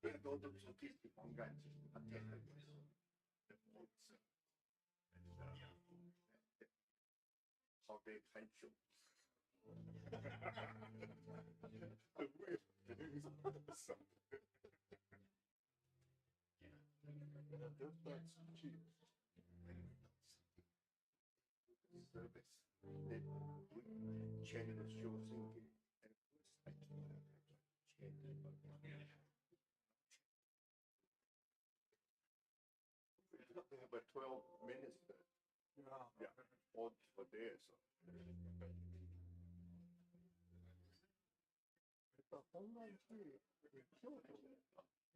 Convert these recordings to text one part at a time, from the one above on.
I go to Buddhist congress, attend the how they Kansho. The way things that's cheap. Service. They change the show thinking. And first I change they have a 12 minutes. Yeah. All for there. So. It's a online tree in Kyoto.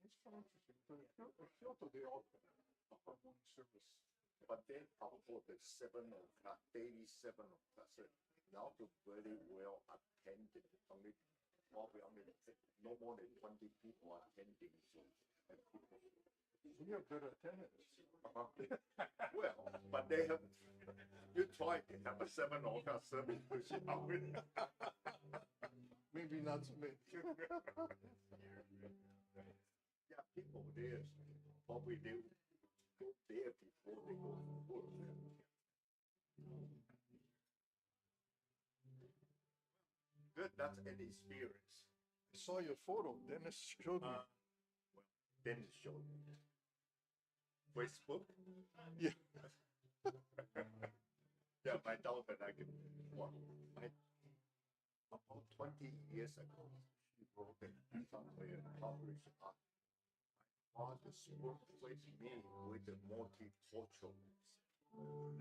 It's interesting. Kyoto, they offer one service. But then after the 7 o'clock, daily 7 o'clock, now the very well attended. Only probably no more than 20 people attending. So, and people. We have better attendance. Well, but they have. You try to have a 7 o'clock service. Maybe not so many. Yeah, people there probably they go there before they go to work. Good, that's an experience. I saw your photo. Dennis showed me. Well, Dennis showed me. Facebook? Yeah. Yeah, my daughter, I can, well, about 20 years ago, she wrote it somewhere published my father's workplace me with the multicultural. So,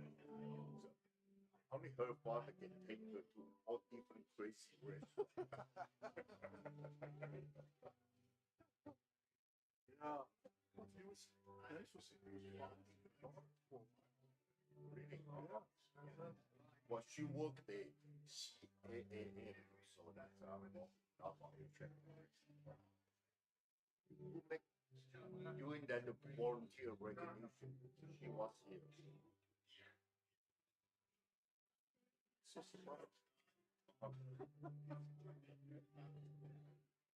only her father can take her to all different crazy restaurants. Yeah, it was interesting. Really? Yeah. Well, she worked there, CAAM, so that's during that volunteer recognition, she was here. So surprised.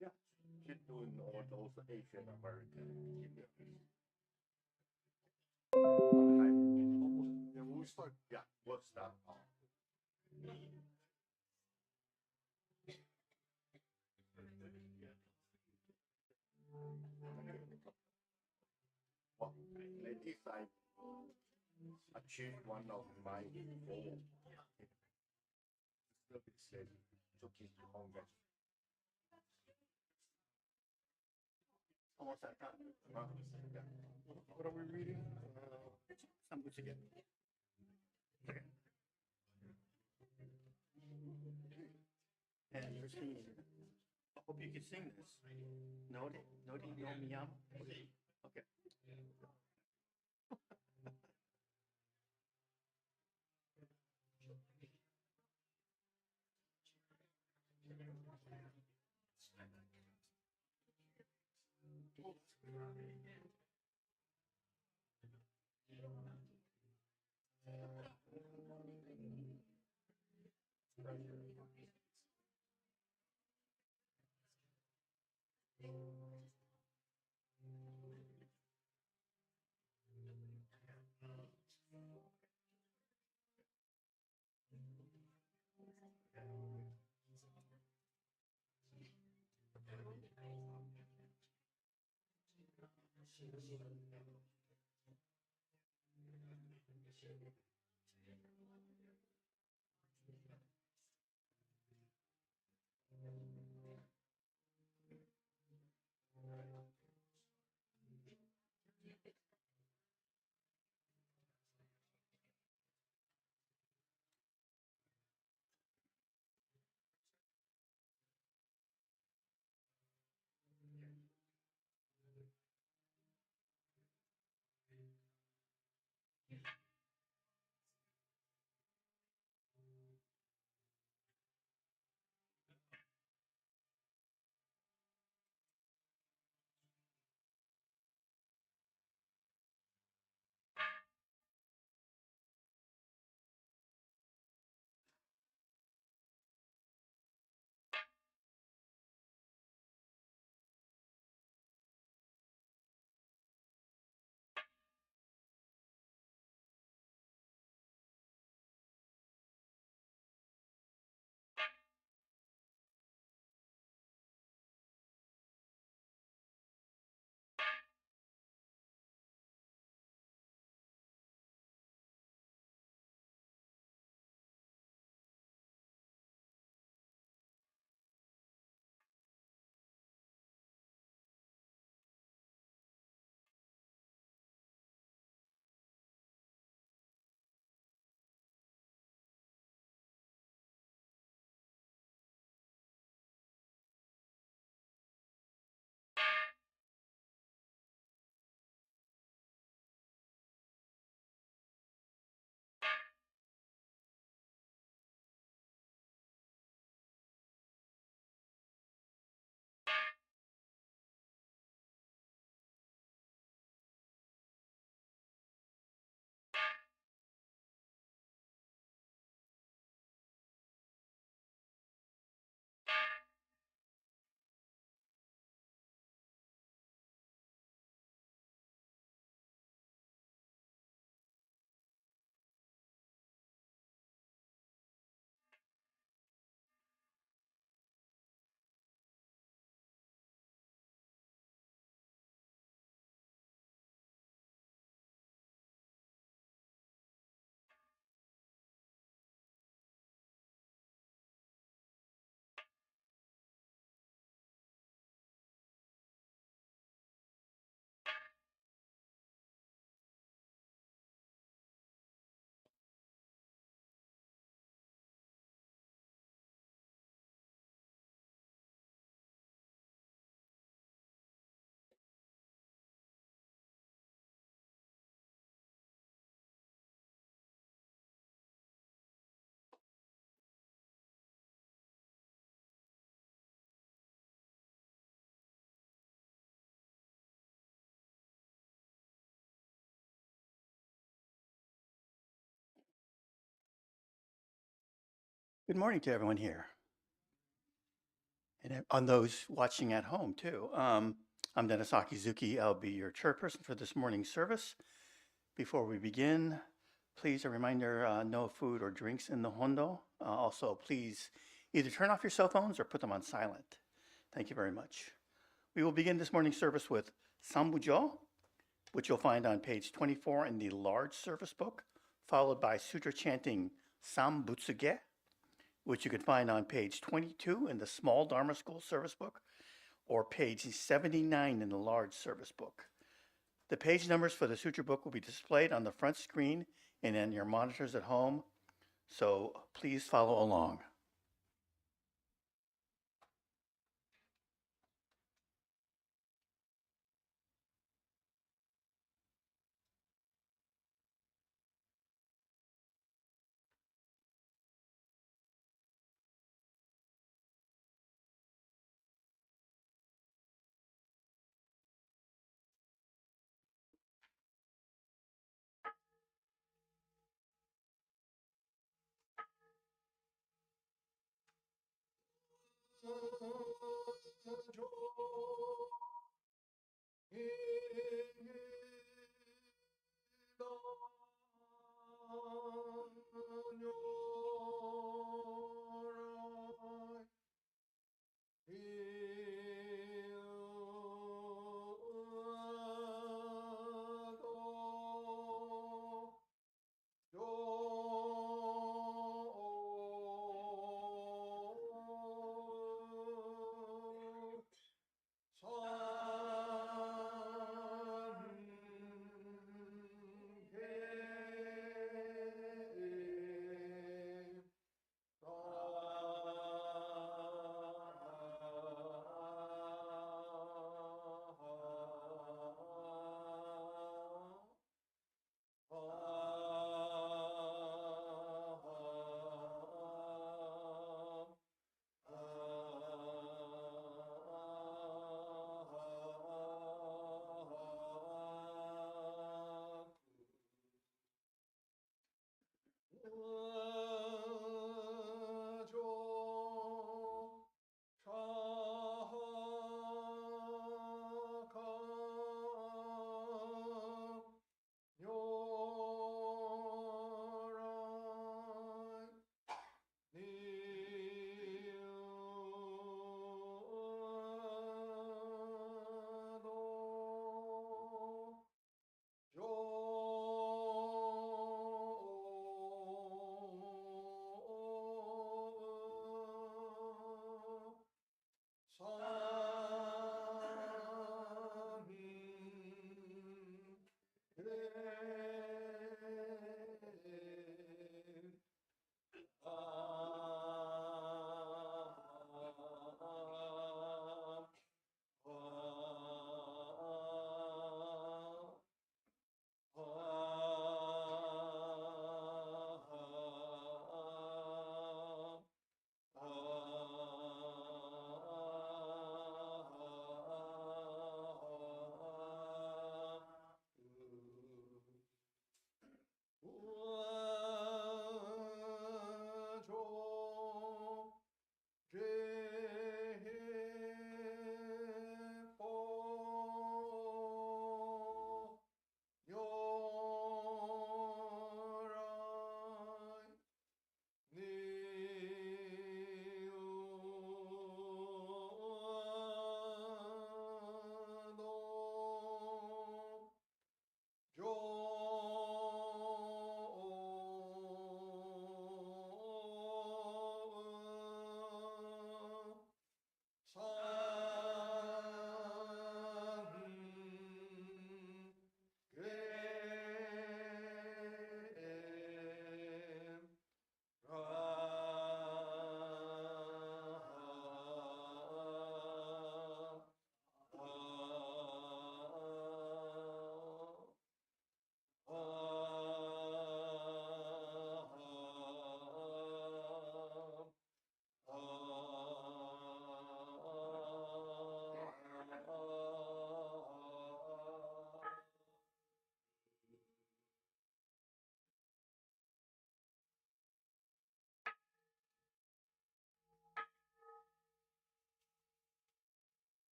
Yeah, she's doing all those Asian American activities. Yeah, we'll start. Yeah, we'll start. Well, at least I achieved one of my goals. Service said to keep Congress. Almost that time. Yeah. What are we reading? Sambujo. Okay. And you're singing. I hope you can sing this. Nori, Nori no miyama. Okay. Okay. Good morning to everyone here, and on those watching at home too. I'm Dennis Akizuki. I'll be your chairperson for this morning's service. Before we begin, please a reminder, no food or drinks in the hondo. Also, please either turn off your cell phones or put them on silent. Thank you very much. We will begin this morning's service with Sambujo, which you'll find on page 24 in the large service book, followed by sutra chanting Sambutsug, which you can find on page 22 in the small Dharma School service book, or page 79 in the large service book. The page numbers for the sutra book will be displayed on the front screen and on your monitors at home, so please follow along.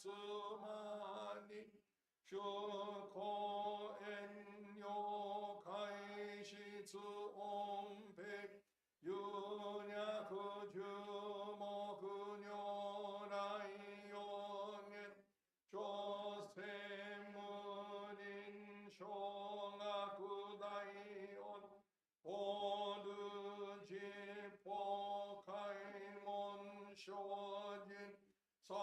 つまに主公遠慮開室音ペ有略樹木如来四年朝鮮無林小学大音法ル実法開門精進三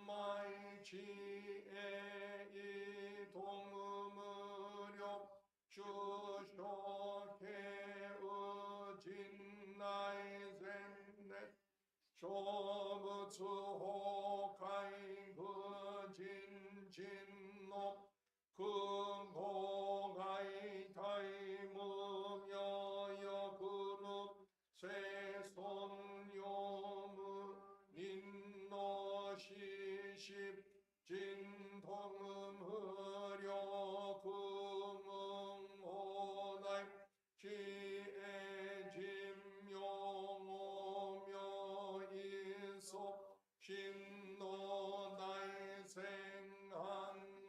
昧知恵意と無力主将慶右陣内前年小仏法開愚人陣の空母外大無明欲の生存用無人の死死人と無力無放題知恵人名無名一層真の大戦犯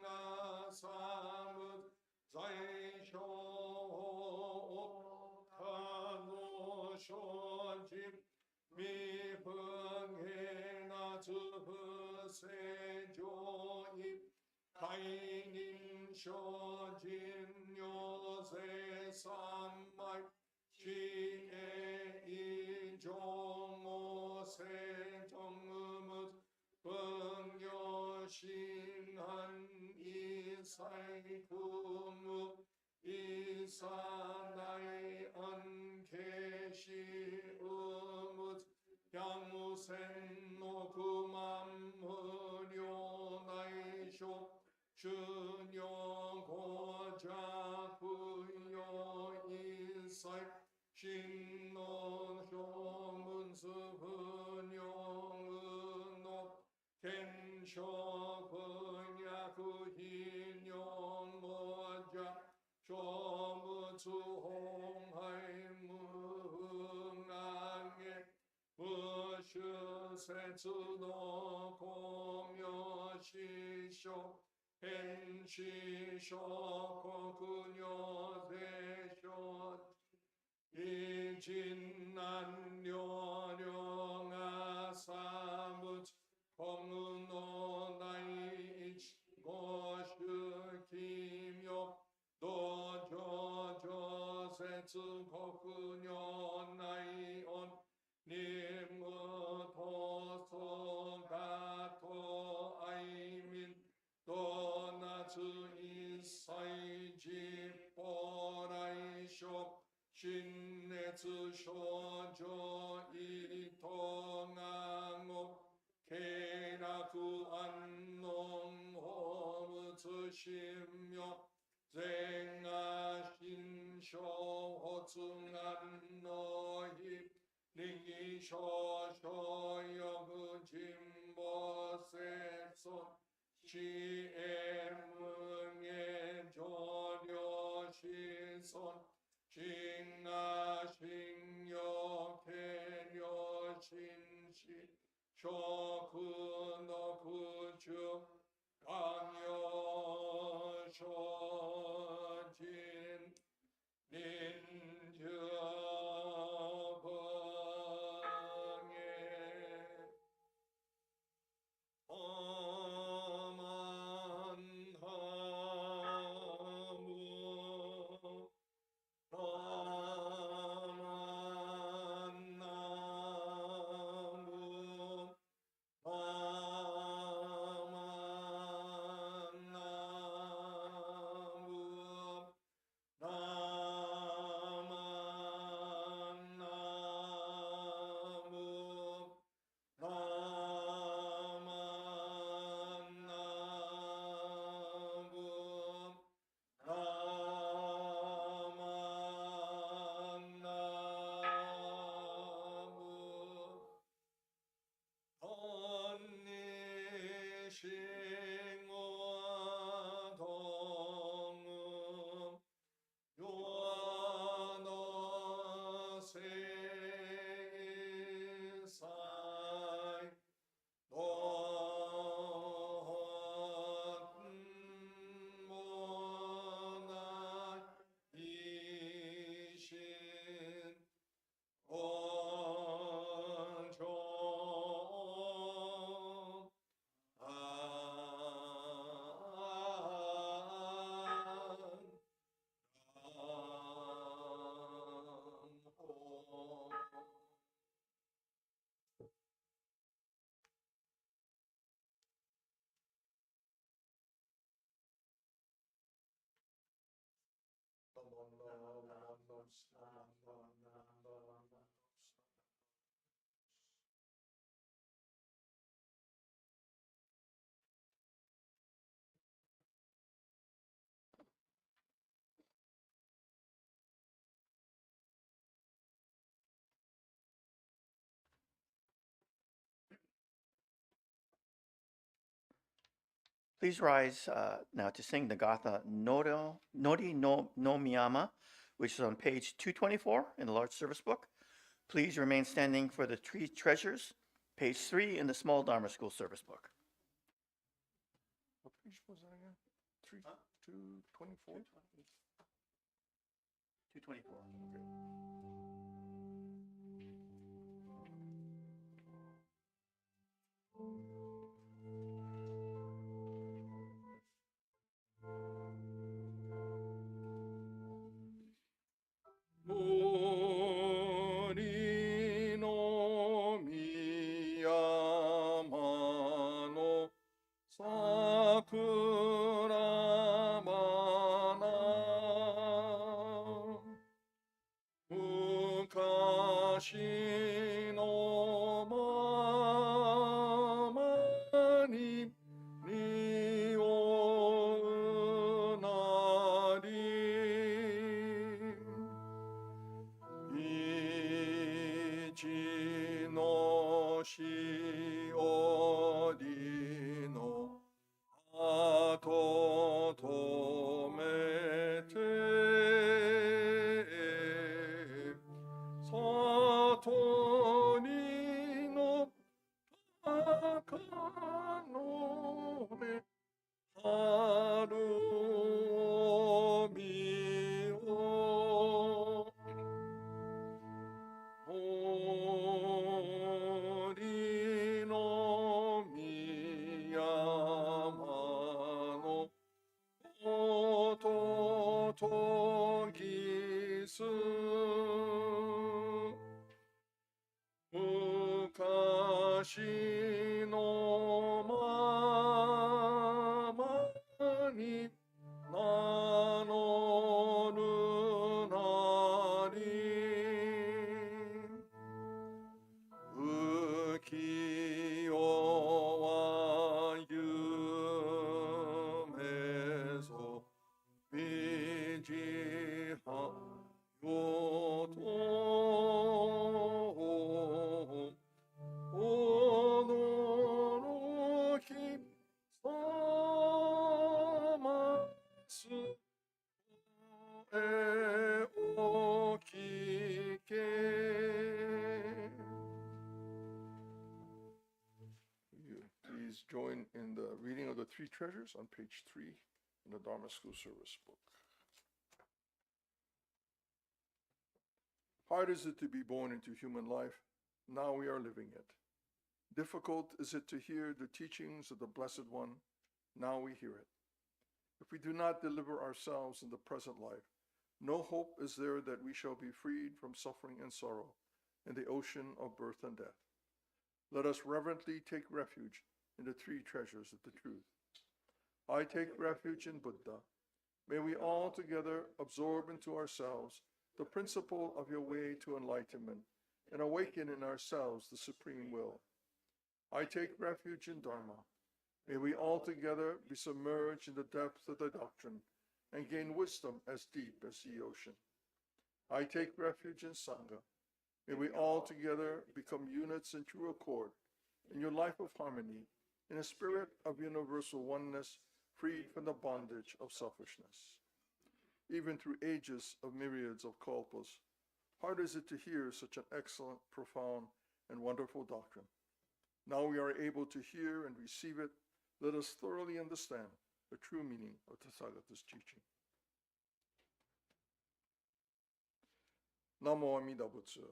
がサム在所他の生じ未不下なつ不正常意解任所人女性三昧知恵以上も正正無分業心安一切空無一切大安慶死無無百千の九万無量大小主尿五弱用一切真の正文数不尿の検証分薬非尿五弱小仏本拝無願へ無修説の公明師匠変死小国尿税所一人難量量が三仏本の第一五種奇妙道場常設国尿内音任務闘争がと愛民ドーナツ一切実法来所新熱症状意図がご経絡安穏法仏神妙善が心象発願の日利益少々欲人望節尊知恵無下上領子孫真が信用軽量心死食の空中寛容精進臨終分へオマンハムラマンナムラマンナ Please rise now to sing the Gatha Nori no miyama, which is on page 224 in the large service book. Please remain standing for the three treasures, page 3 in the small Dharma school service book. What page was that again? 224? 224. Okay. Nori no miyama no sakura mana mukashi no mama ni niyou nari ichi no shiori no ato tomete sato ni no takano me haru o miyo Nori no miyama no oto to gisu mukashi no mama ni nanoru nari ukiyo wa yume zo mijiha yoto odoroki samasu e okike. Please join in the reading of the three treasures on page 3 in the Dharma School Service book. Hard is it to be born into human life. Now we are living it. Difficult is it to hear the teachings of the Blessed One. Now we hear it. If we do not deliver ourselves in the present life, no hope is there that we shall be freed from suffering and sorrow in the ocean of birth and death. Let us reverently take refuge in the three treasures of the truth. I take refuge in Buddha. May we all together absorb into ourselves the principle of your way to enlightenment and awaken in ourselves the supreme will. I take refuge in Dharma. May we all together be submerged in the depths of the doctrine and gain wisdom as deep as the ocean. I take refuge in Sangha. May we all together become units in true accord in your life of harmony, in a spirit of universal oneness, freed from the bondage of selfishness. Even through ages of myriads of kalpas, hard is it to hear such an excellent, profound, and wonderful doctrine. Now we are able to hear and receive it. Let us thoroughly understand the true meaning of Tathagata's teaching. Namo Amida Butsu.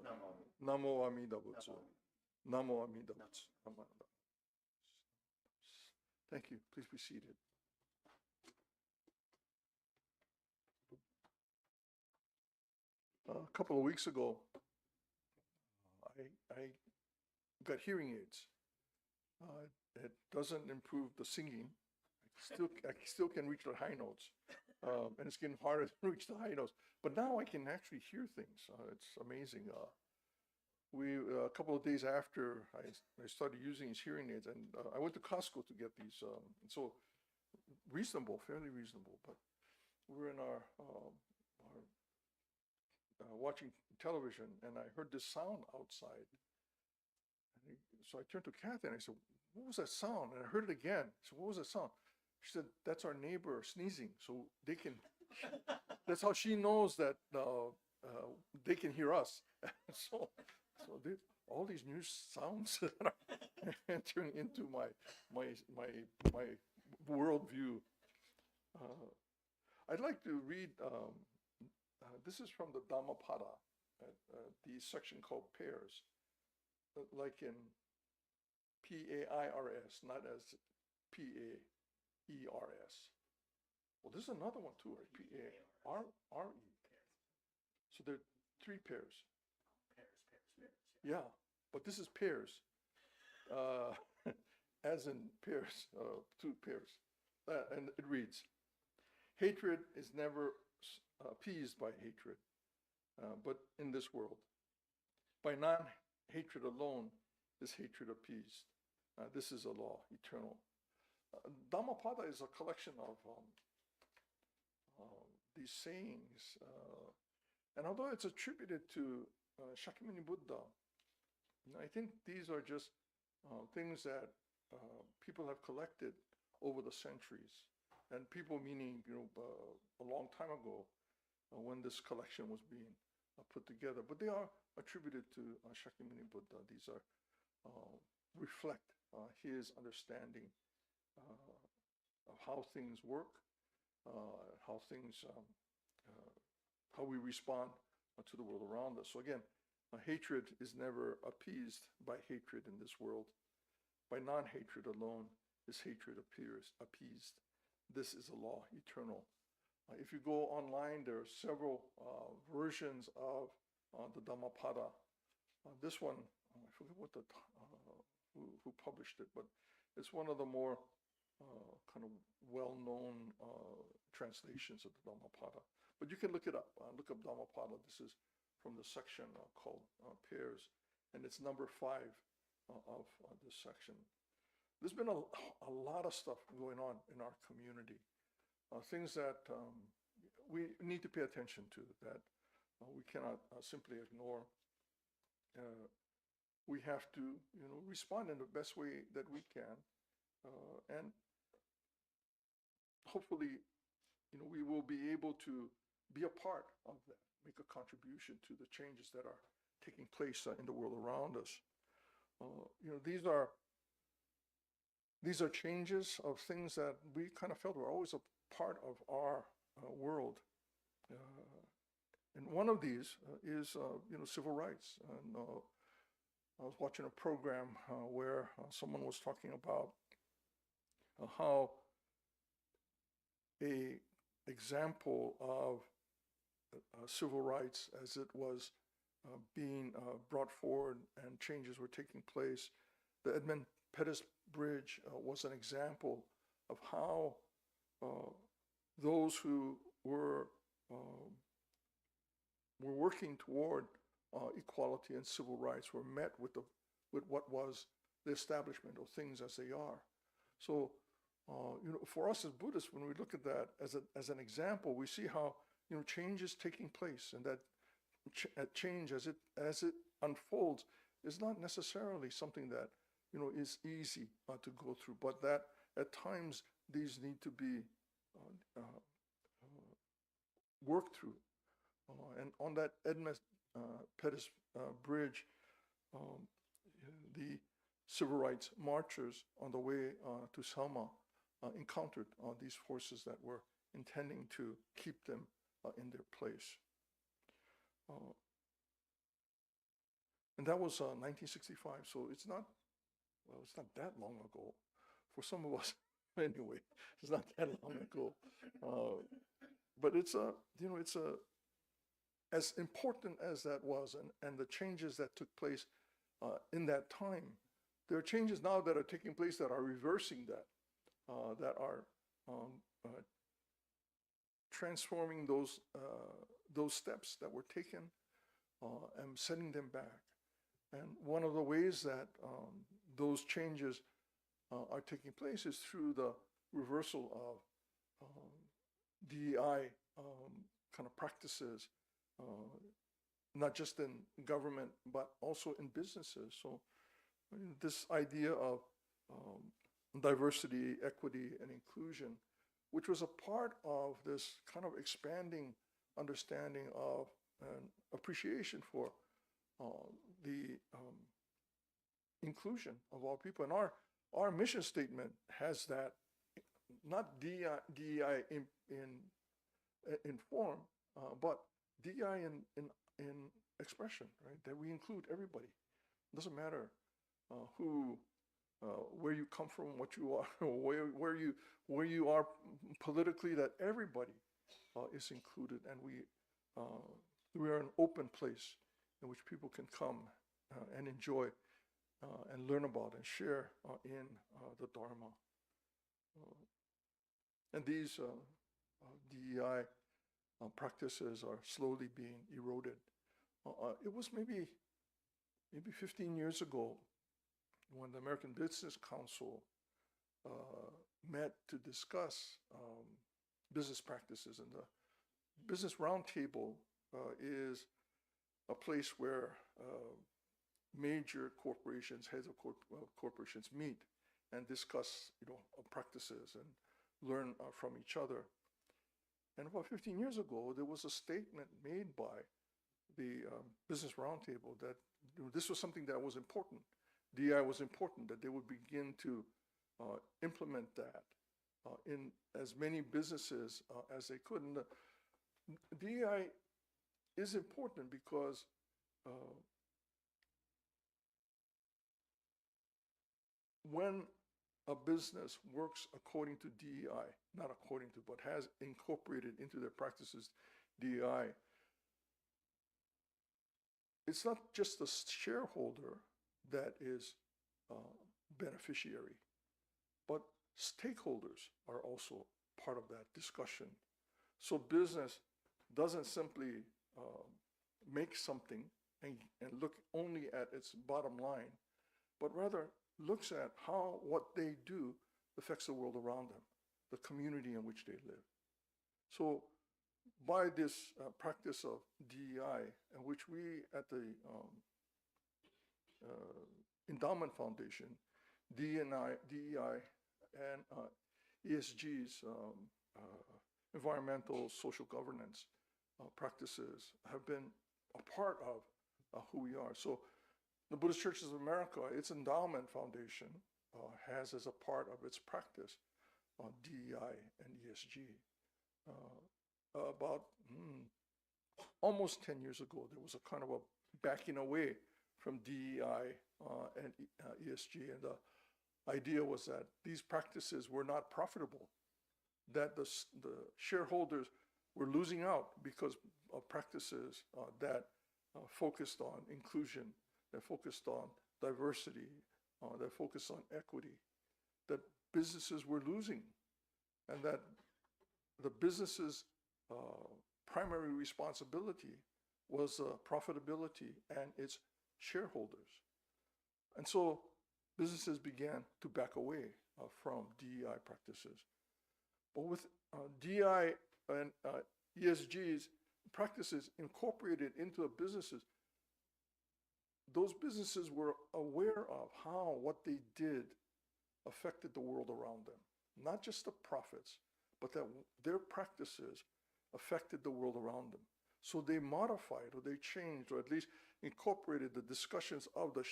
Namo Amida Butsu. Namo Amida Butsu. Thank you. Please be seated. A couple of weeks ago, I got hearing aids. It doesn't improve the singing. I still can reach the high notes, and it's getting harder to reach the high notes. But now I can actually hear things. It's amazing. A couple of days after I started using these hearing aids, and I went to Costco to get these. So reasonable, fairly reasonable. But we're in our watching television, and I heard this sound outside. So I turned to Kathy and I said, "What was that sound?" And I heard it again. I said, "What was that sound?" She said, that's our neighbor sneezing, so they can, that's how she knows that they can hear us. So all these new sounds that are entering into my worldview. I'd like to read, this is from the Dhammapada, the section called pairs, like in P-A-I-R-S, not as P-A-E-R-S. Well, this is another one too, right? P-A-R-R-E. So there are 3 pairs. Pairs. Yeah, but this is pairs, as in pairs, 2 pairs. And it reads, hatred is never appeased by hatred, but in this world. By non-hatred alone is hatred appeased. This is a law, eternal. Dhammapada is a collection of these sayings. And although it's attributed to Shakyamuni Buddha, I think these are just things that people have collected over the centuries. And people meaning, a long time ago when this collection was being put together. But they are attributed to Shakyamuni Buddha. These are reflect his understanding of how things work, how we respond to the world around us. So again, hatred is never appeased by hatred in this world. By non-hatred alone is hatred appeased. This is a law, eternal. If you go online, there are several versions of the Dhammapada. This one, I forget what who published it, but it's one of the more kind of well-known translations of the Dhammapada. But you can look it up. Look up Dhammapada. This is from the section called Pairs, and it's number 5 of this section. There's been a lot of stuff going on in our community, things that we need to pay attention to, that we cannot simply ignore. We have to, respond in the best way that we can, and hopefully, we will be able to be a part of that, make a contribution to the changes that are taking place in the world around us. These are changes of things that we kind of felt were always a part of our world. And one of these is, civil rights. And I was watching a program where someone was talking about how a example of civil rights as it was being brought forward and changes were taking place. The Edmund Pettus Bridge was an example of how those who were working toward equality and civil rights were met with what was the establishment of things as they are. So, for us as Buddhists, when we look at that as an example, we see how change is taking place, and that change as it unfolds is not necessarily something that is easy to go through, but that at times these need to be worked through. And on that Edmund Pettus Bridge, the civil rights marchers on the way to Selma encountered these forces that were intending to keep them in their place. And that was 1965, so it's not that long ago. For some of us, anyway, it's not that long ago. But it's as important as that was, and the changes that took place in that time, there are changes now that are taking place that are reversing that, that are transforming those steps that were taken and setting them back. And one of the ways that those changes are taking place is through the reversal of DEI kind of practices, not just in government, but also in businesses. So this idea of diversity, equity, and inclusion, which was a part of this kind of expanding understanding of and appreciation for the inclusion of all people. And our mission statement has that, not DEI in form, but DEI in expression, right? That we include everybody. It doesn't matter where you come from, what you are, where you are politically. That everybody is included, and we are an open place in which people can come and enjoy and learn about and share in the Dharma. And these DEI practices are slowly being eroded. It was maybe 15 years ago when the American Business Council met to discuss business practices. And the Business Roundtable is a place where major corporations, heads of corporations meet and discuss, practices and learn from each other. And about 15 years ago, there was a statement made by the Business Roundtable that this was something that was important. DEI was important, that they would begin to implement that in as many businesses as they could. And DEI is important because when a business works according to DEI, not according to, but has incorporated into their practices DEI, it's not just the shareholder that is beneficiary, but stakeholders are also part of that discussion. So business doesn't simply make something and look only at its bottom line, but rather looks at how what they do affects the world around them, the community in which they live. So by this practice of DEI, in which we at the Endowment Foundation, DEI and ESG's environmental social governance practices have been a part of who we are. So the Buddhist Churches of America, its Endowment Foundation, has as a part of its practice DEI and ESG. About almost 10 years ago, there was a kind of a backing away from DEI and ESG. And the idea was that these practices were not profitable, that the shareholders were losing out because of practices that focused on inclusion, that focused on diversity, that focused on equity, that businesses were losing, and that the business's primary responsibility was profitability and its shareholders. And so businesses began to back away from DEI practices. But with DEI and ESG's practices incorporated into the businesses, those businesses were aware of how what they did affected the world around them. Not just the profits, but that their practices affected the world around them. So they modified, or they changed, or at least incorporated the discussions of the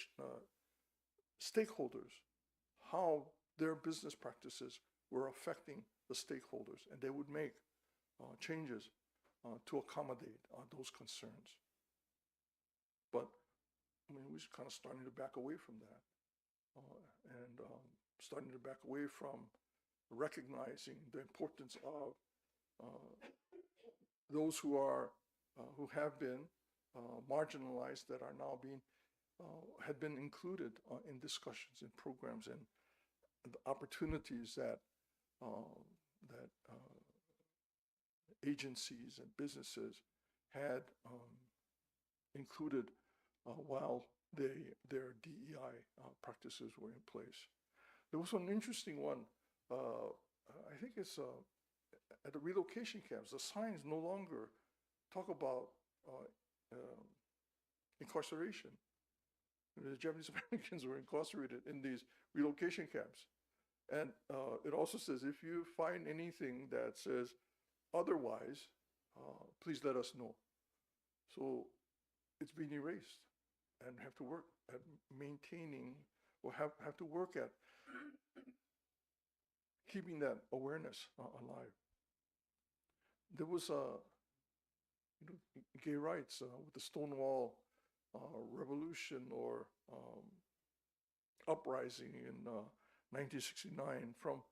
stakeholders, how their business practices were affecting the stakeholders, and they would make changes to accommodate those concerns. But I mean, we're kind of starting to back away from that, and starting to back away from recognizing the importance of those who have been marginalized, that are now being had been included in discussions, in programs, and the opportunities that agencies and businesses had included while their DEI practices were in place. There was one interesting one. I think it's at the relocation camps. The signs no longer talk about incarceration. The Japanese Americans were incarcerated in these relocation camps. And it also says, if you find anything that says otherwise, please let us know. So it's being erased, and have to work at maintaining, or have to work at keeping that awareness alive. There was gay rights with the Stonewall Revolution, or uprising in 1969, from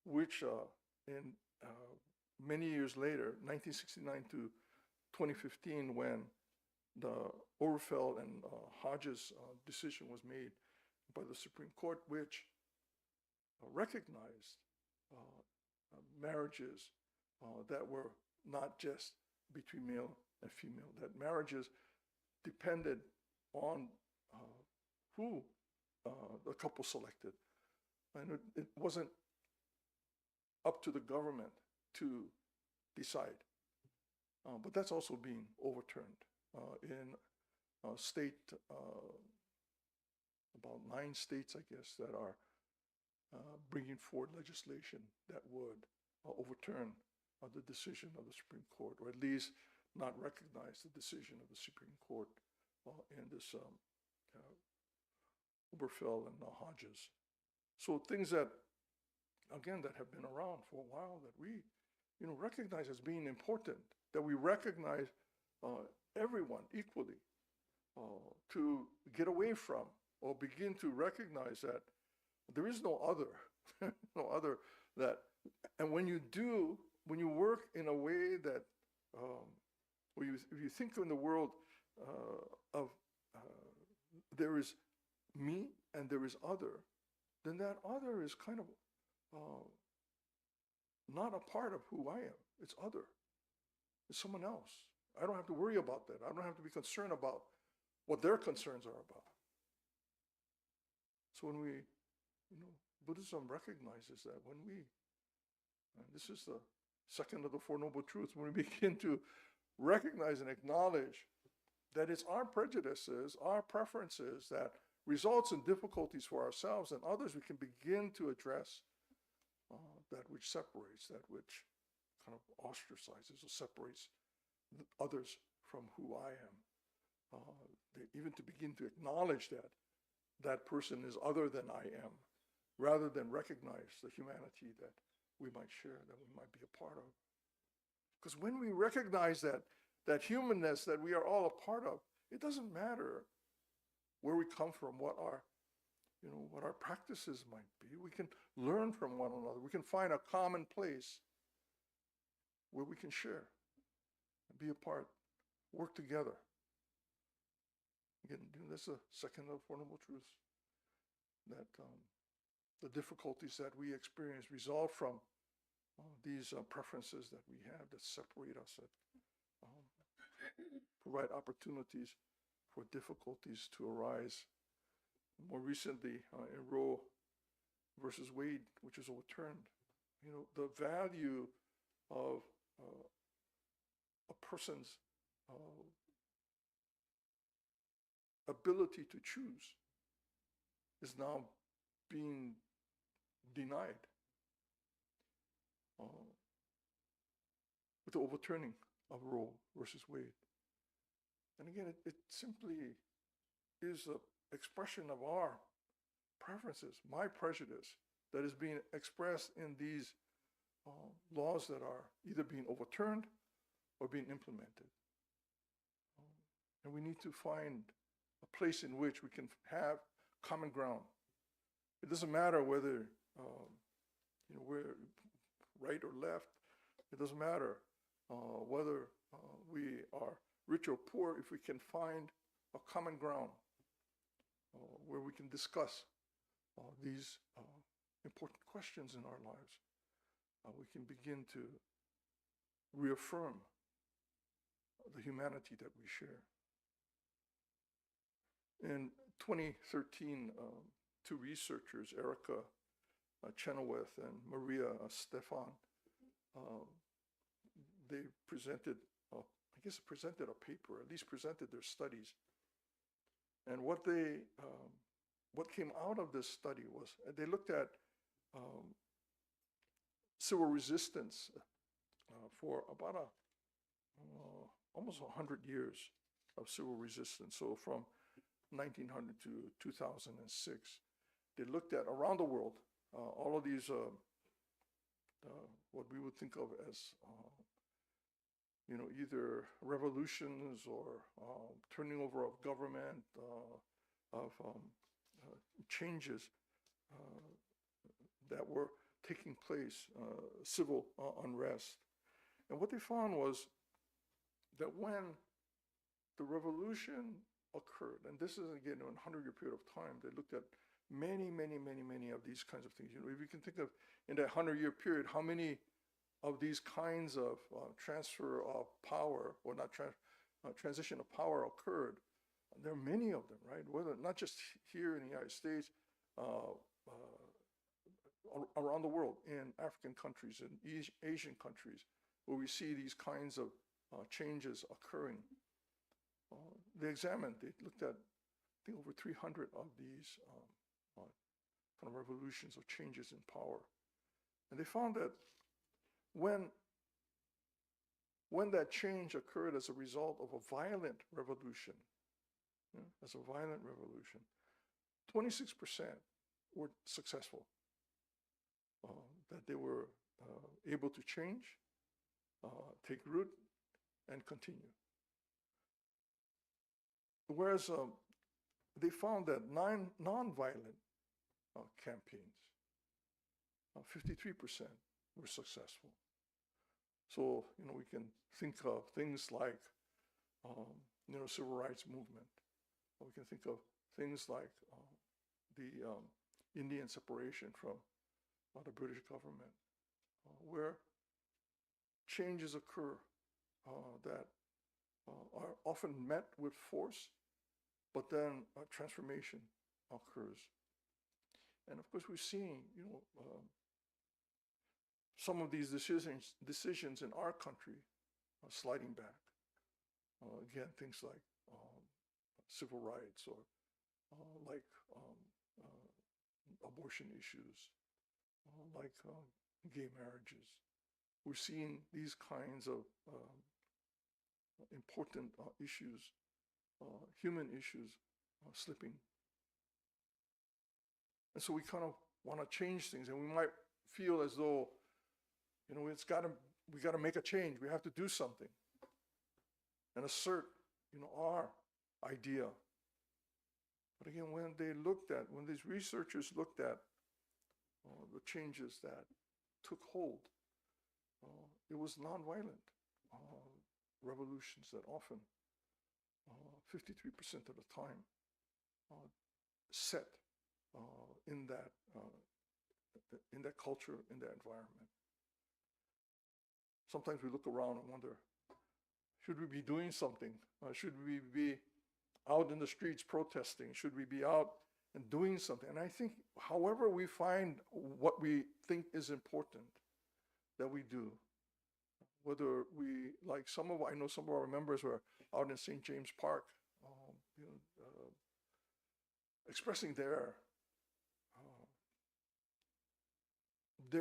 which in many years later, 1969 to 2015, when the Obergefell and Hodges decision was made by the Supreme Court, which recognized marriages that were not just between male and female, that marriages depended on who the couple selected. And it wasn't up to the government to decide. But that's also being overturned in state, about 9 states, I guess, that are bringing forward legislation that would overturn the decision of the Supreme Court, or at least not recognize the decision of the Supreme Court in this Obergefell and Hodges. So things that, again, that have been around for a while, that we, recognize as being important, that we recognize everyone equally, to get away from, or begin to recognize that there is no other, no other that, and when you do, when you work in a way that, if you think in the world of there is me and there is other, then that other is kind of not a part of who I am. It's other. It's someone else. I don't have to worry about that. I don't have to be concerned about what their concerns are about. So when we, Buddhism recognizes that when we, and this is the second of the Four Noble Truths, when we begin to recognize and acknowledge that it's our prejudices, our preferences that results in difficulties for ourselves and others, we can begin to address that which separates, that which kind of ostracizes or separates others from who I am. Even to begin to acknowledge that that person is other than I am, rather than recognize the humanity that we might share, that we might be a part of. Because when we recognize that humanness that we are all a part of, it doesn't matter where we come from, what our practices might be. We can learn from one another. We can find a common place where we can share, be a part, work together. Again, that's the second of the Four Noble Truths, that the difficulties that we experience result from these preferences that we have that separate us, that provide opportunities for difficulties to arise. More recently, in Roe versus Wade, which is overturned, the value of a person's ability to choose is now being denied with the overturning of Roe versus Wade. And again, it simply is an expression of our preferences, my prejudice, that is being expressed in these laws that are either being overturned or being implemented. And we need to find a place in which we can have common ground. It doesn't matter whether we're right or left. It doesn't matter whether we are rich or poor. If we can find a common ground where we can discuss these important questions in our lives, we can begin to reaffirm the humanity that we share. In 2013, 2 researchers, Erica Chenoweth and Maria Stefan, they presented, presented a paper, at least presented their studies. And what came out of this study was, they looked at civil resistance for about almost 100 years of civil resistance. So from 1900 to 2006, they looked at around the world all of these what we would think of as either revolutions or turning over of government, of changes that were taking place, civil unrest. And what they found was that when the revolution occurred, and this is again in a 100-year period of time, they looked at many of these kinds of things. If you can think of in that 100-year period, how many of these kinds of transfer of power, or not transition of power occurred, there are many of them, right? Whether not just here in the United States, around the world, in African countries, in Asian countries, where we see these kinds of changes occurring. They looked at, I think, over 300 of these kind of revolutions or changes in power. And they found that when that change occurred as a result of a violent revolution, 26% were successful, that they were able to change, take root, and continue. Whereas they found that nonviolent campaigns, 53% were successful. So, we can think of things like, civil rights movement. Or we can think of things like the Indian separation from the British government, where changes occur that are often met with force, but then a transformation occurs. And of course, we're seeing, some of these decisions in our country are sliding back. Again, things like civil rights, or like abortion issues, like gay marriages. We're seeing these kinds of important issues, human issues, slipping. And so we kind of want to change things, and we might feel as though, we got to make a change. We have to do something and assert, our idea. But again, when these researchers looked at the changes that took hold, it was nonviolent revolutions that often, 53% of the time, set in that culture, in that environment. Sometimes we look around and wonder, should we be doing something? Should we be out in the streets protesting? Should we be out and doing something? And I think, however we find what we think is important, that we do. Whether we, like I know some of our members were out in St. James Park, expressing their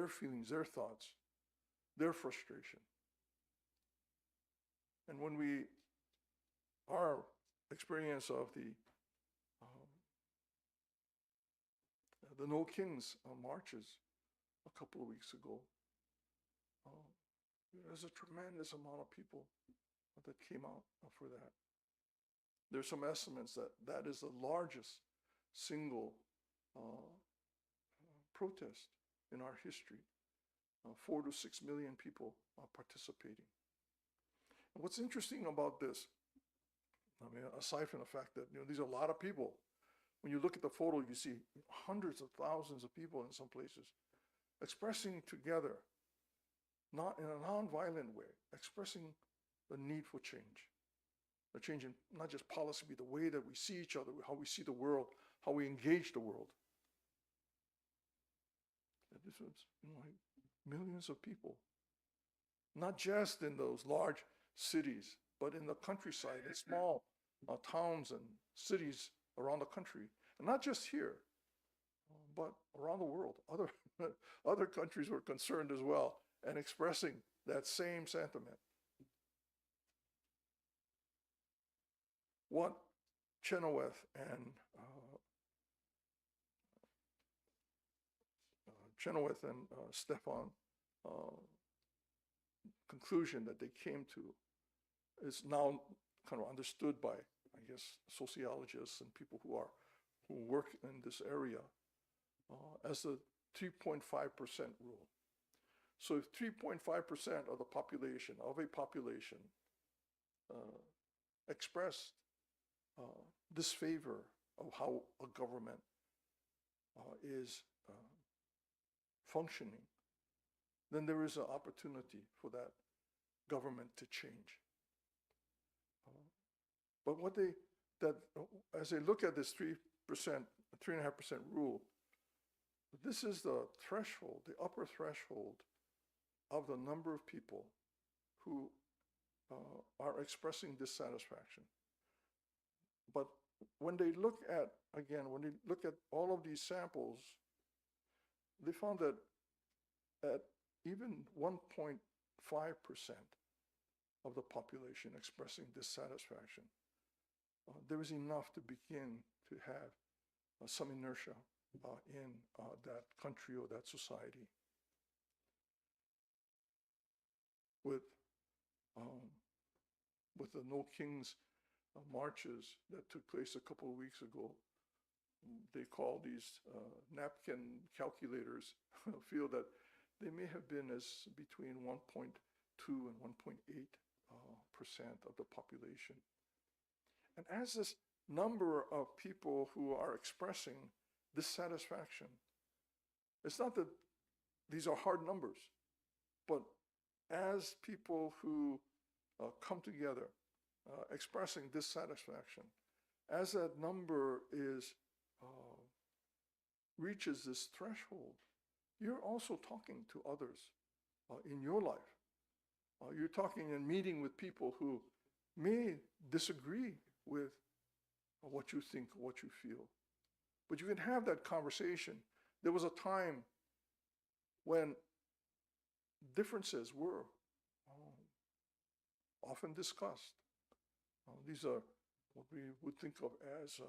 feelings, their thoughts, their frustration. And when our experience of the No Kings marches a couple of weeks ago, there's a tremendous amount of people that came out for that. There's some estimates that is the largest single protest in our history. 4 to 6 million people are participating. And what's interesting about this, aside from the fact that these are a lot of people, when you look at the photo, you see hundreds of thousands of people in some places expressing together, not in a nonviolent way, expressing the need for change. A change in not just policy, but the way that we see each other, how we see the world, how we engage the world. And this was millions of people, not just in those large cities, but in the countryside, in small towns and cities around the country, and not just here, but around the world, other other countries were concerned as well and expressing that same sentiment. What Chenoweth and Stefan conclusion that they came to is now kind of understood by, I guess, sociologists and people who work in this area as the 3.5% rule. So if 3.5% of the population, expressed disfavor of how a government is functioning, then there is an opportunity for that government to change. But as they look at this 3.5% rule, this is the threshold, the upper threshold of the number of people who are expressing dissatisfaction. But when they look at all of these samples, they found that at even 1.5% of the population expressing dissatisfaction, there is enough to begin to have some inertia in that country or that society. With the No Kings marches that took place a couple of weeks ago, they call these napkin calculators feel that they may have been as between 1.2 and 1.8% of the population. And as this number of people who are expressing dissatisfaction, it's not that these are hard numbers, but as people who come together expressing dissatisfaction, as that number reaches this threshold, you're also talking to others in your life. You're talking and meeting with people who may disagree with what you think, what you feel. But you can have that conversation. There was a time when differences were often discussed. These are what we would think of as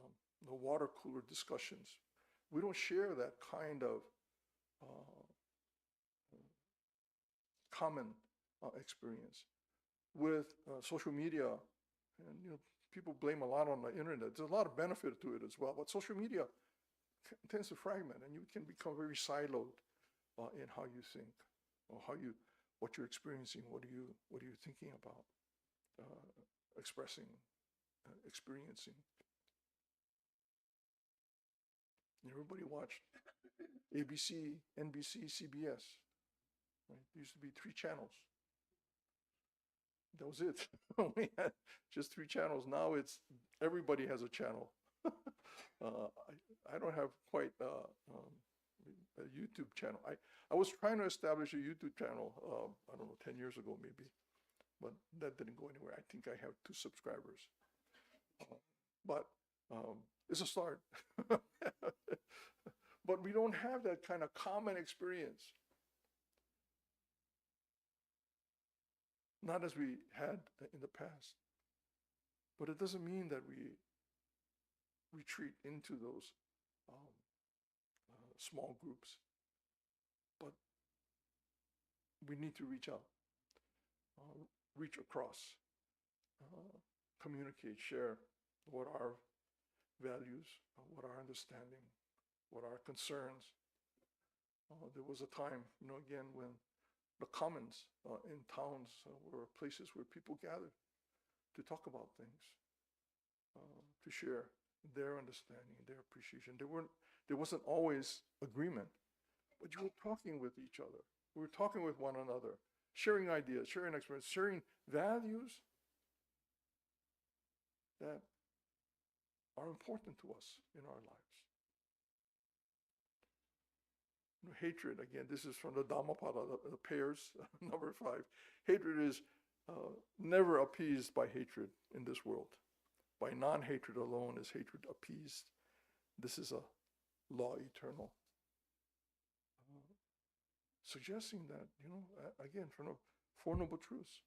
the water cooler discussions. We don't share that kind of common experience. With social media, and people blame a lot on the internet. There's a lot of benefit to it as well, but social media tends to fragment, and you can become very siloed in how you think, or what you're experiencing. What are you thinking about, expressing, experiencing? Everybody watched ABC, NBC, CBS. Right? There used to be 3 channels. That was it. We had just 3 channels. Now it's everybody has a channel. I don't have quite a YouTube channel. I was trying to establish a YouTube channel, I don't know, 10 years ago maybe, but that didn't go anywhere. I think I have 2 subscribers. But it's a start. But we don't have that kind of common experience. Not as we had in the past. But it doesn't mean that we retreat into those small groups. But we need to reach out, reach across, communicate, share what our values, what our understanding, what our concerns. There was a time, again, when the commons in towns were places where people gathered to talk about things, to share their understanding, their appreciation. There wasn't always agreement, but you were talking with each other. We were talking with one another, sharing ideas, sharing experience, sharing values that are important to us in our lives. Hatred, again, this is from the Dhammapada, the pairs, number 5. Hatred is never appeased by hatred in this world. By non-hatred alone is hatred appeased. This is a law eternal. suggesting that, again, from the Four Noble Truths,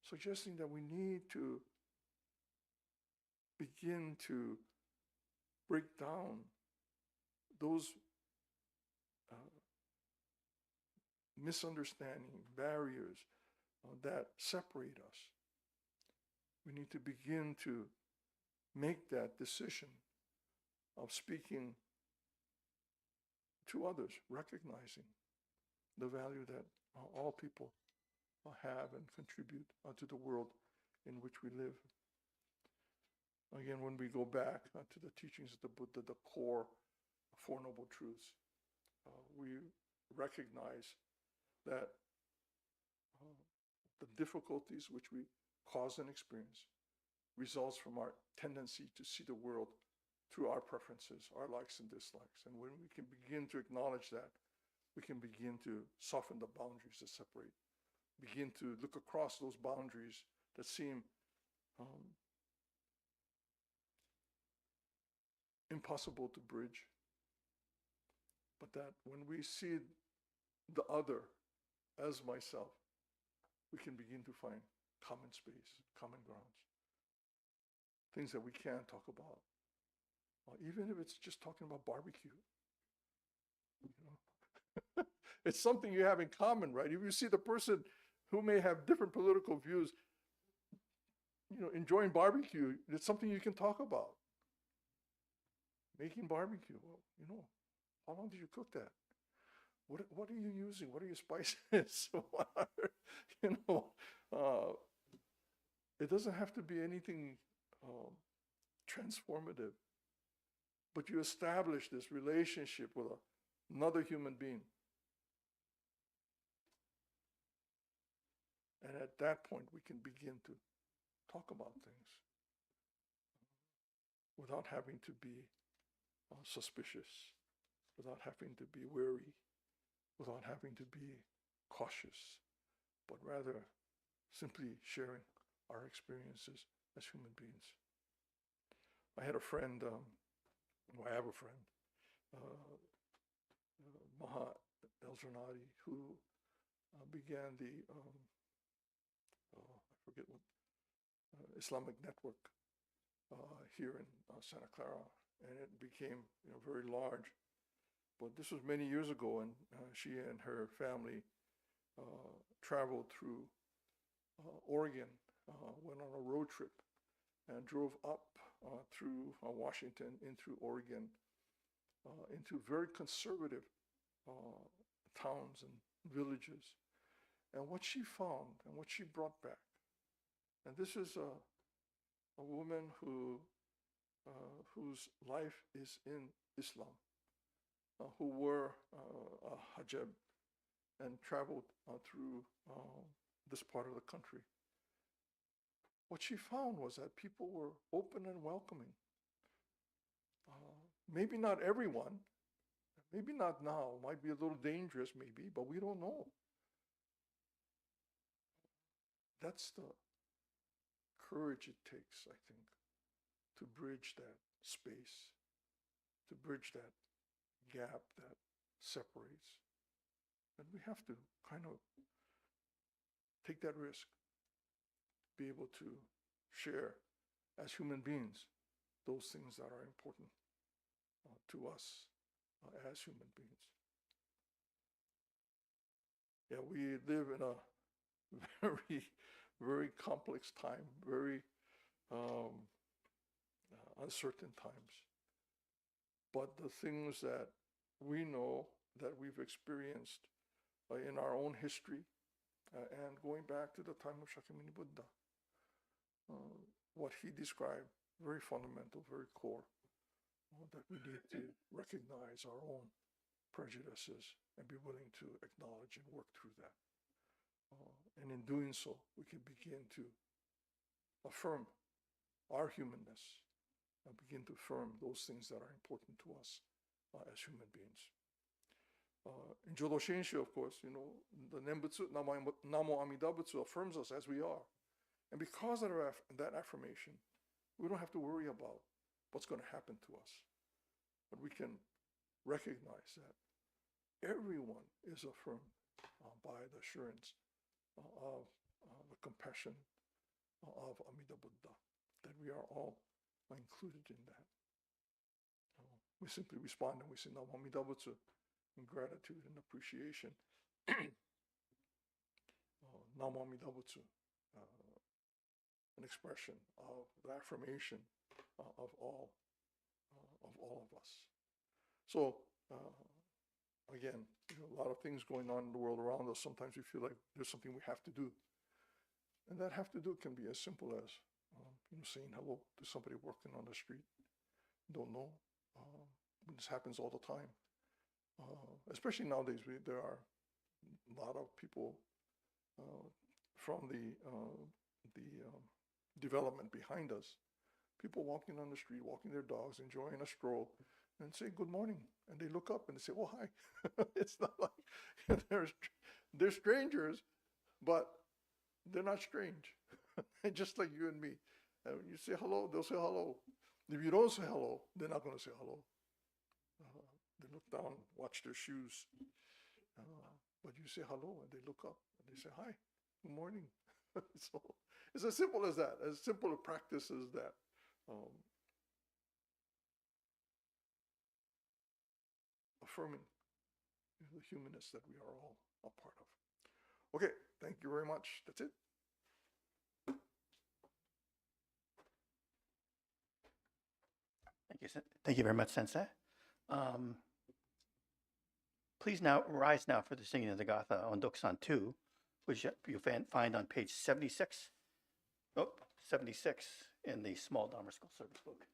suggesting that we need to begin to break down those misunderstanding, barriers that separate us. We need to begin to make that decision of speaking to others, recognizing the value that all people have and contribute to the world in which we live. Again, when we go back to the teachings of the Buddha, the core Four Noble Truths, we recognize that the difficulties which we cause and experience results from our tendency to see the world through our preferences, our likes and dislikes. And when we can begin to acknowledge that, we can begin to soften the boundaries that separate, begin to look across those boundaries that seem impossible to bridge, but that when we see the other as myself, we can begin to find common space, common grounds, things that we can talk about, even if it's just talking about barbecue. It's something you have in common, right? If you see the person who may have different political views, enjoying barbecue, it's something you can talk about. Making barbecue, well, how long did you cook that? What are you using? What are your spices? It doesn't have to be anything transformative, but you establish this relationship with another human being. And at that point, we can begin to talk about things without having to be suspicious, without having to be wary, without having to be cautious, but rather simply sharing our experiences as human beings. I had a friend, I have a friend, Maha El-Jannati, who began the, I forget what, Islamic network here in Santa Clara, and it became very large. But this was many years ago, and she and her family traveled through Oregon, went on a road trip, and drove up through Washington, in through Oregon, into very conservative towns and villages. And what she found and what she brought back, and this is a woman whose life is in Islam, who wore a hijab and traveled through this part of the country. What she found was that people were open and welcoming. Maybe not everyone, maybe not now, might be a little dangerous maybe, but we don't know. That's the courage it takes, I think, to bridge that space, to bridge that gap that separates. And we have to kind of take that risk, be able to share as human beings those things that are important to us as human beings. Yeah, we live in a very, very complex time, very uncertain times. But the things that we know, that we've experienced in our own history, and going back to the time of Shakyamuni Buddha, what he described, very fundamental, very core, that we need to recognize our own prejudices and be willing to acknowledge and work through that. And in doing so, we can begin to affirm our humanness and begin to affirm those things that are important to us as human beings. In Jodo Shinshu, of course, the Nembutsu, Namo Amida Butsu, affirms us as we are. And because of that affirmation, we don't have to worry about what's going to happen to us. But we can recognize that everyone is affirmed by the assurance of the compassion of Amida Buddha, that we are all included in that. We simply respond and we say Namo Amida Butsu in gratitude and appreciation. Namo Amida Butsu, an expression of the affirmation of all of us. So again, a lot of things going on in the world around us. Sometimes we feel like there's something we have to do, and that have to do can be as simple as saying hello to somebody working on the street. Don't know. This happens all the time. Especially nowadays, there are a lot of people from the development behind us. People walking on the street, walking their dogs, enjoying a stroll, and say good morning, and they look up and they say, "Oh, hi." It's not like they're strangers, but they're not strange. Just like you and me. When you say hello, they'll say hello. If you don't say hello, they're not going to say hello. They look down, watch their shoes. But you say hello, and they look up, and they say, "Hi, good morning." So it's as simple as that, as simple a practice as that. Affirming the humanness that we are all a part of. Okay, thank you very much. That's it. Thank you very much, Sensei. Please now rise now for the singing of the Gatha Ondukusan II, which you find on page 76. 76 in the small Dharma School service book.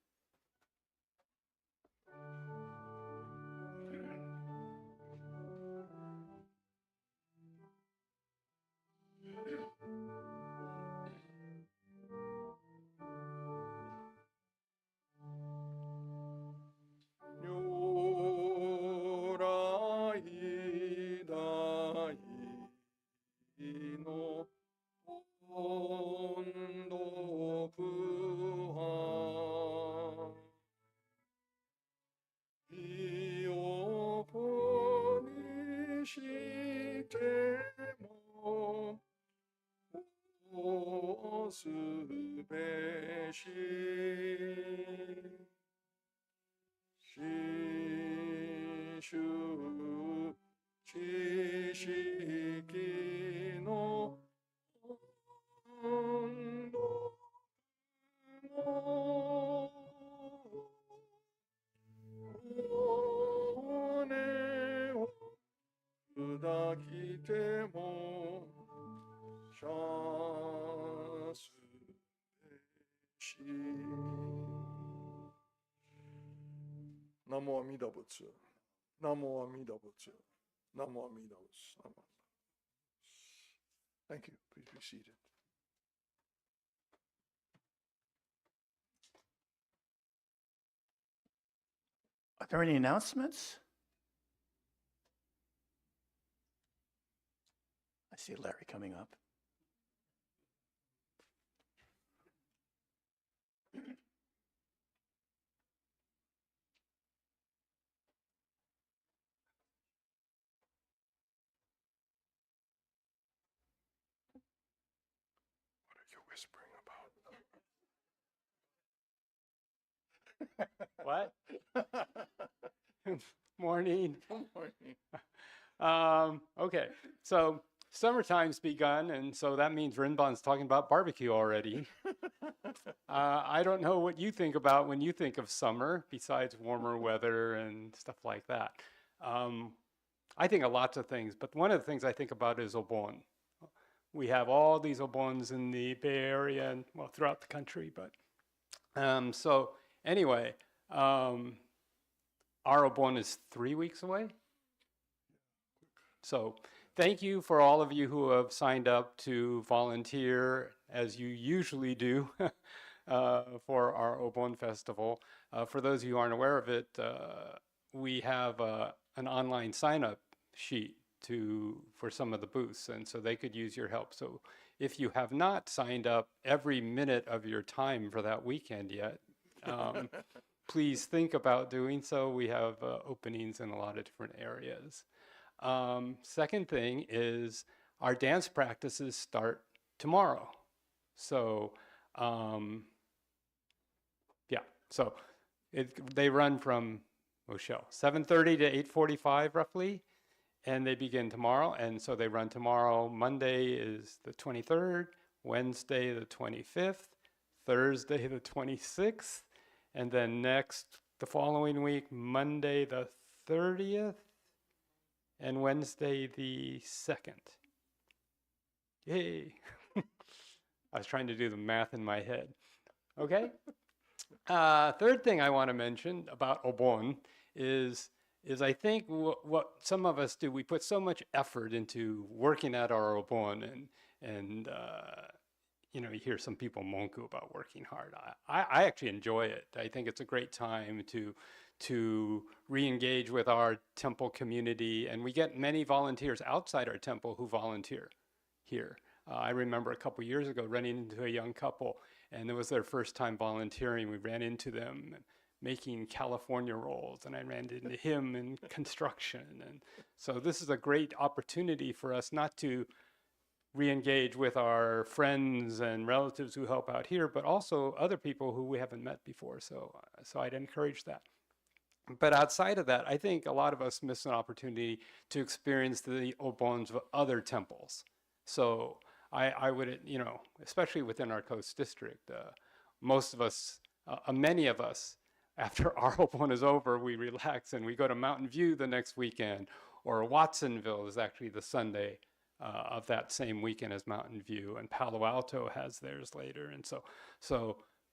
Namo Amida Butsu. Namo Amida Butsu. Namo Amida Butsu. Thank you. Please be seated. Are there any announcements? I see Larry coming up. What are you whispering about? What? Morning. Good morning. Okay, so summertime's begun, and so that means Rinban's talking about barbecue already. I don't know what you think about when you think of summer, besides warmer weather and stuff like that. I think of lots of things, but one of the things I think about is obon. We have all these obons in the Bay Area and, well, throughout the country, but so anyway, our obon is 3 weeks away. So thank you for all of you who have signed up to volunteer, as you usually do, for our Obon Festival. For those of you who aren't aware of it, we have an online sign-up sheet for some of the booths, and so they could use your help. So if you have not signed up every minute of your time for that weekend yet, please think about doing so. We have openings in a lot of different areas. Second thing is our dance practices start tomorrow. So, yeah, so they run from, 7:30 to 8:45 roughly, and they begin tomorrow. And so they run tomorrow. Monday is the 23rd, Wednesday the 25th, Thursday the 26th, and then the following week, Monday the 30th, and Wednesday the 2nd. Yay. I was trying to do the math in my head. Okay. Third thing I want to mention about Obon is I think what some of us do, we put so much effort into working at our Obon, and you know, you hear some people monku about working hard. I actually enjoy it. I think it's a great time to re-engage with our temple community, and we get many volunteers outside our temple who volunteer here. I remember a couple years ago running into a young couple, and it was their first time volunteering. We ran into them making California rolls, and I ran into him in construction. And so this is a great opportunity for us not to re-engage with our friends and relatives who help out here, but also other people who we haven't met before. So I'd encourage that. But outside of that, I think a lot of us miss an opportunity to experience the obons of other temples. So I would, you know, especially within our coast district, most of us, many of us, after our obon is over, we relax and we go to Mountain View the next weekend, or Watsonville is actually the Sunday of that same weekend as Mountain View, and Palo Alto has theirs later. And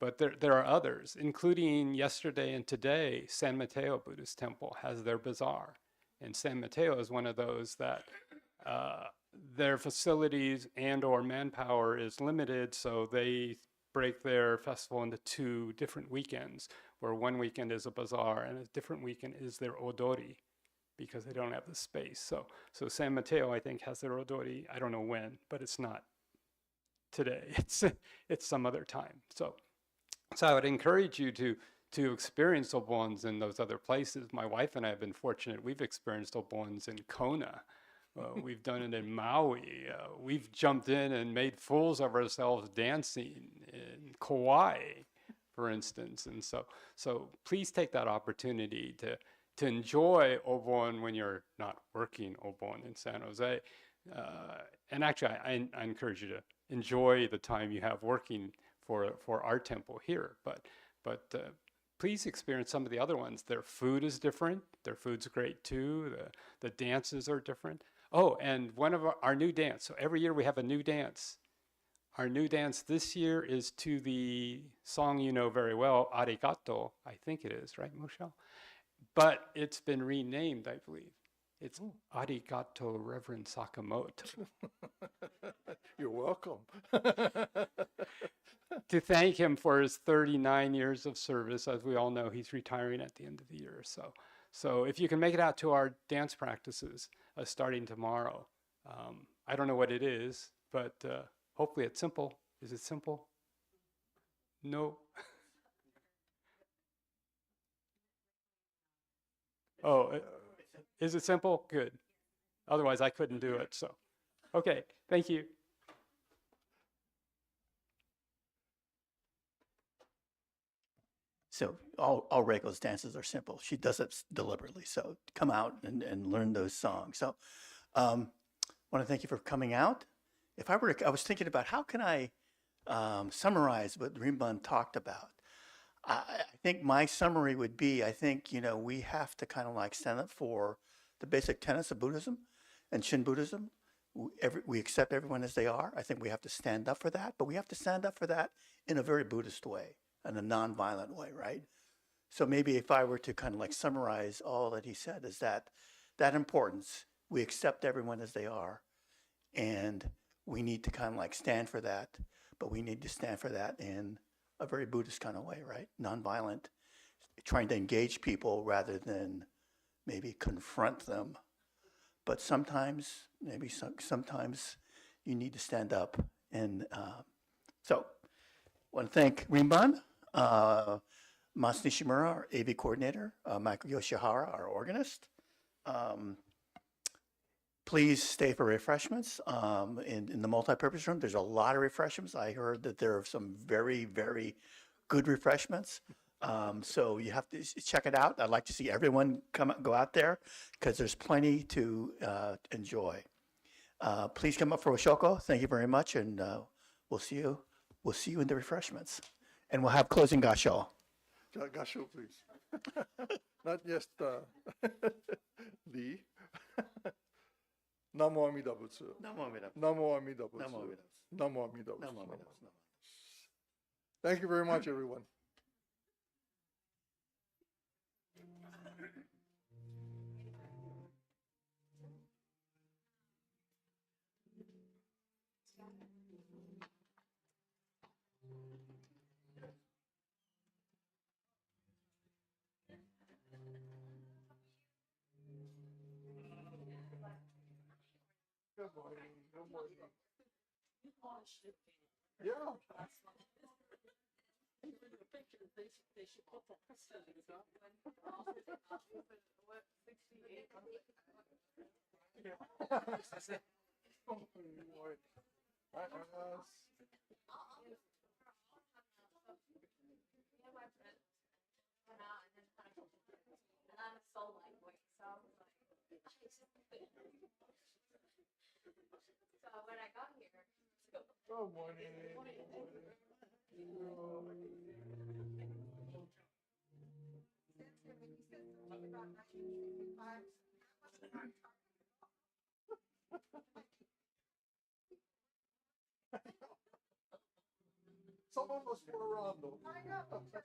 but there are others, including yesterday and today, San Mateo Buddhist Temple has their bazaar. And San Mateo is one of those that their facilities and or manpower is limited, so they break their festival into 2 different weekends, where one weekend is a bazaar and a different weekend is their odori, because they don't have the space. So San Mateo, I think, has their odori. I don't know when, but it's not today. It's some other time. So I would encourage you to experience obons in those other places. My wife and I have been fortunate. We've experienced obons in Kona. We've done it in Maui. We've jumped in and made fools of ourselves dancing in Kauai, for instance. And so please take that opportunity to enjoy obon when you're not working obon in San Jose. And actually, I encourage you to enjoy the time you have working for our temple here. But please experience some of the other ones. Their food is different. Their food's great too. The dances are different. Oh, and one of our new dance. So every year we have a new dance. Our new dance this year is to the song you know very well, Arigato, I think it is, right, Michelle? But it's been renamed, I believe. It's Arigato, Reverend Sakamoto. You're welcome. To thank him for his 39 years of service. As we all know, he's retiring at the end of the year. So if you can make it out to our dance practices starting tomorrow, I don't know what it is, but hopefully it's simple. Is it simple? No. Oh, is it simple? Good. Otherwise, I couldn't do it. So, okay. Thank you. So all Reiko's dances are simple. She does it deliberately. So come out and learn those songs. So want to thank you for coming out. If I were to, I was thinking about how can I summarize what Rinban talked about. I think my summary would be, I think, you know, we have to kind of like stand up for the basic tenets of Buddhism and Shin Buddhism. We accept everyone as they are. I think we have to stand up for that, but we have to stand up for that in a very Buddhist way, in a nonviolent way, right? So maybe if I were to kind of like summarize all that he said, is that importance, we accept everyone as they are, and we need to kind of like stand for that, but we need to stand for that in a very Buddhist kind of way, right? Nonviolent, trying to engage people rather than maybe confront them. But sometimes, sometimes you need to stand up. And so I want to thank Rinban, Mas Nishimura, our AV coordinator, Michael Yoshihara, our organist, Please stay for refreshments in the multipurpose room. There's a lot of refreshments. I heard that there are some very, very good refreshments. So you have to check it out. I'd like to see everyone go out there because there's plenty to enjoy. Please come up for Oshoko. Thank you very much, and we'll see you in the refreshments. And we'll have closing gasho. Gasho, please. Not just the. Namo Amida Butsu. Namo Amida. Namo Amida Butsu. Namo Amida. Namo Amida Butsu. Namo Amida. Thank you very much, everyone. Good morning. Good morning. Yeah. So when I got here, Good morning. Someone was around though. Okay.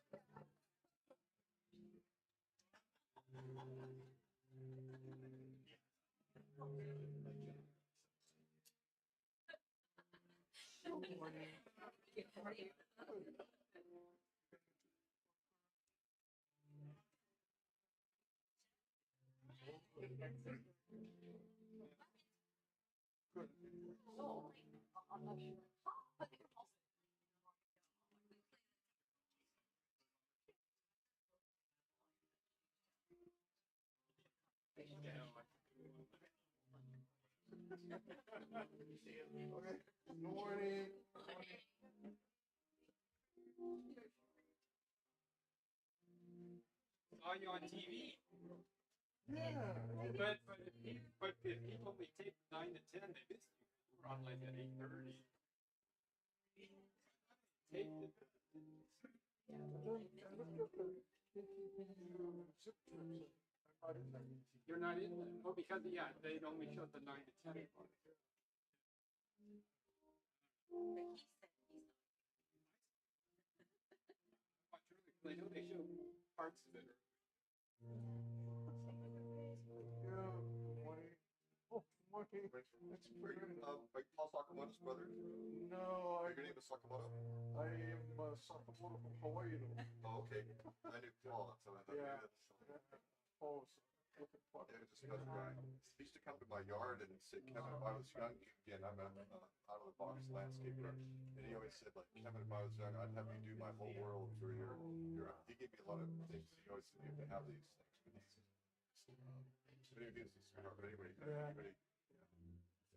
Good morning. Saw you on TV. Yeah. But if people only tape 9 to 10, they missed you. You were on like at 8:30. Taped it. You're not in there. Oh, because they only showed the 9 to 10 one. They know they show parts of it. Yeah. Good morning. Oh, good morning. Are you Paul Sakamoto's brother? No, Your name is Sakamoto? I am Sakamoto from Hawaii. Oh, okay. I knew Paul, so I thought Yeah. maybe that's Oh, looking for yeah, just another guy. He used to come to my yard and say, Kevin, if I was young, again, I'm an out of the box landscaper, and he always said, like, Kevin, if I was young, I'd have you do my whole world for your. He gave me a lot of things. He always said you have to have these things. But anyway, Yeah. anybody,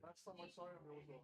Last time I saw him, there was a